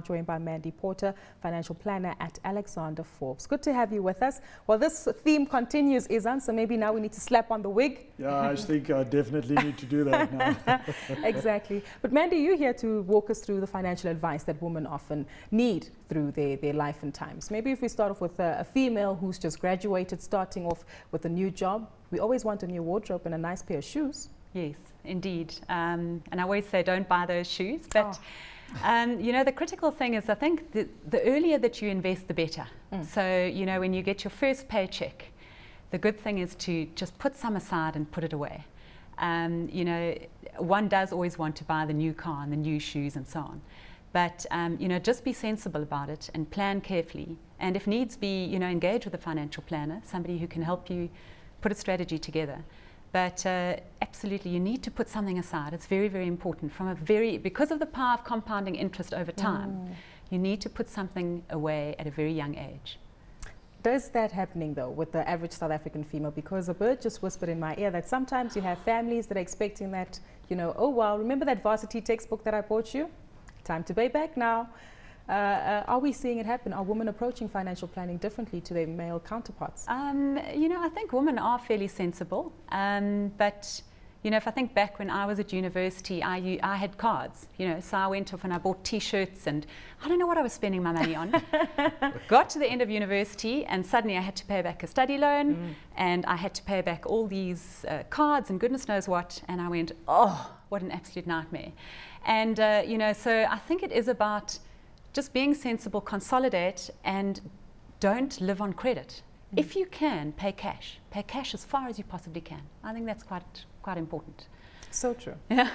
joined by Mandy Porter, financial planner at Alexander Forbes. Good to have you with us. Well, this theme continues, Izan, so maybe now we need to slap on the wig. Yeah, I think I definitely need to do that now. Exactly. But Mandy, you're here to walk us through the financial advice that women often need through their life and times. Maybe if we start off with a female who's just graduated, starting off with a new job, we always want a new wardrobe and a nice pair of shoes. Yes, indeed. And I always say don't buy those shoes. But, you know, the critical thing is I think the earlier that you invest, the better. So, you know, when you get your first paycheck, the good thing is to just put some aside and put it away. You know, one does always want to buy the new car and the new shoes and so on. But, you know, just be sensible about it and plan carefully. And if needs be, you know, engage with a financial planner, somebody who can help you put a strategy together. But absolutely, you need to put something aside. It's very, very important. Because of the power of compounding interest over time, you need to put something away at a very young age. Does that happening though with the average South African female? Because a bird just whispered in my ear that sometimes you have families that are expecting that, you know, oh well, remember that varsity textbook that I bought you? Time to pay back now. Are we seeing it happen? Are women approaching financial planning differently to their male counterparts? You know, I think women are fairly sensible. But, you know, if I think back when I was at university, I had cards, you know, so I went off and I bought T-shirts and I don't know what I was spending my money on. Got to the end of university and suddenly I had to pay back a study loan and I had to pay back all these cards and goodness knows what. And I went, oh, what an absolute nightmare. And, you know, so I think it is about just being sensible, consolidate, and don't live on credit. If you can, pay cash. Pay cash as far as you possibly can. I think that's quite important. So true. Yeah.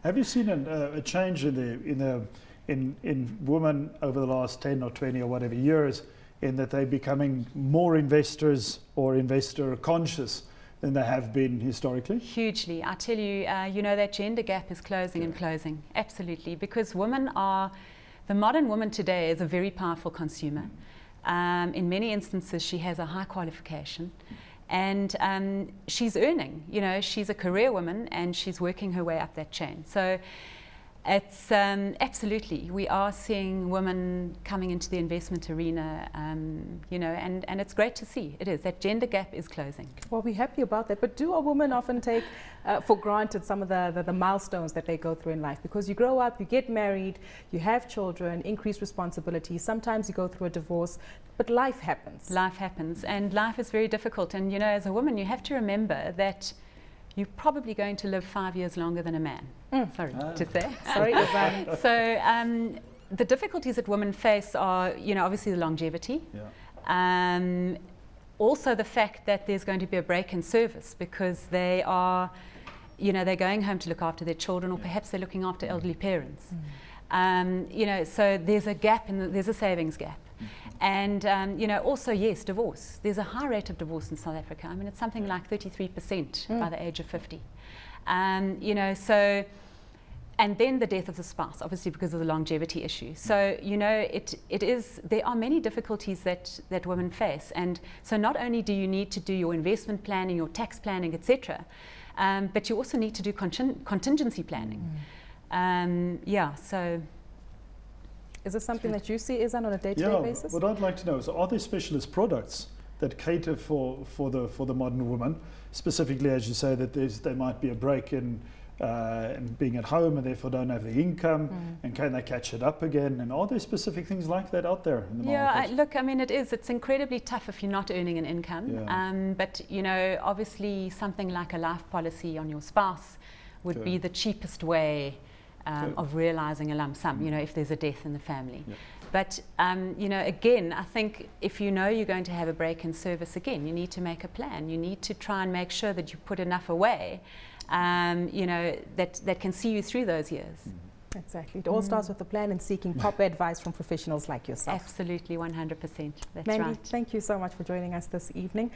Have you seen a change in women over the last 10 or 20 or whatever years, in that they're becoming more investors or investor conscious than they have been historically? Hugely. I tell you, you know, that gender gap is closing and closing. Absolutely, because the modern woman today is a very powerful consumer. In many instances, she has a high qualification and she's earning. You know, she's a career woman and she's working her way up that chain. So it's absolutely, we are seeing women coming into the investment arena, you know, and it's great to see. It is. That gender gap is closing. Well, we're happy about that. But do a woman often take for granted some of the milestones that they go through in life? Because you grow up, you get married, you have children, increased responsibilities. Sometimes you go through a divorce, but life happens. Life happens, and life is very difficult. And, you know, as a woman, you have to remember that you're probably going to live 5 years longer than a man. Sorry to say. Sorry. So the difficulties that women face are, you know, obviously the longevity. Yeah. Also the fact that there's going to be a break in service because they are, you know, they're going home to look after their children, or perhaps they're looking after elderly parents. You know, so there's a gap there's a savings gap. And, you know, also, yes, divorce. There's a high rate of divorce in South Africa. I mean, it's something like 33% by the age of 50. You know, so, and then the death of the spouse, obviously because of the longevity issue. So, you know, there are many difficulties that women face. And so not only do you need to do your investment planning, your tax planning, etc., but you also need to do contingency planning. Yeah, so. Is this something that you see, Izan, on a day-to-day basis? What I'd like to know is, are there specialist products that cater for the modern woman, specifically, as you say, that there might be a break in being at home and therefore don't have the income, and can they catch it up again? And are there specific things like that out there in the market? Yeah, look, I mean, it's incredibly tough if you're not earning an income. But, you know, obviously something like a life policy on your spouse would be the cheapest way of realizing a lump sum, you know, if there's a death in the family. But, you know, again, I think if you know you're going to have a break in service, again, you need to make a plan. You need to try and make sure that you put enough away, you know, that can see you through those years. Exactly. It all starts with a plan and seeking proper advice from professionals like yourself. Absolutely, 100%. That's Mandy, right. thank you so much for joining us this evening.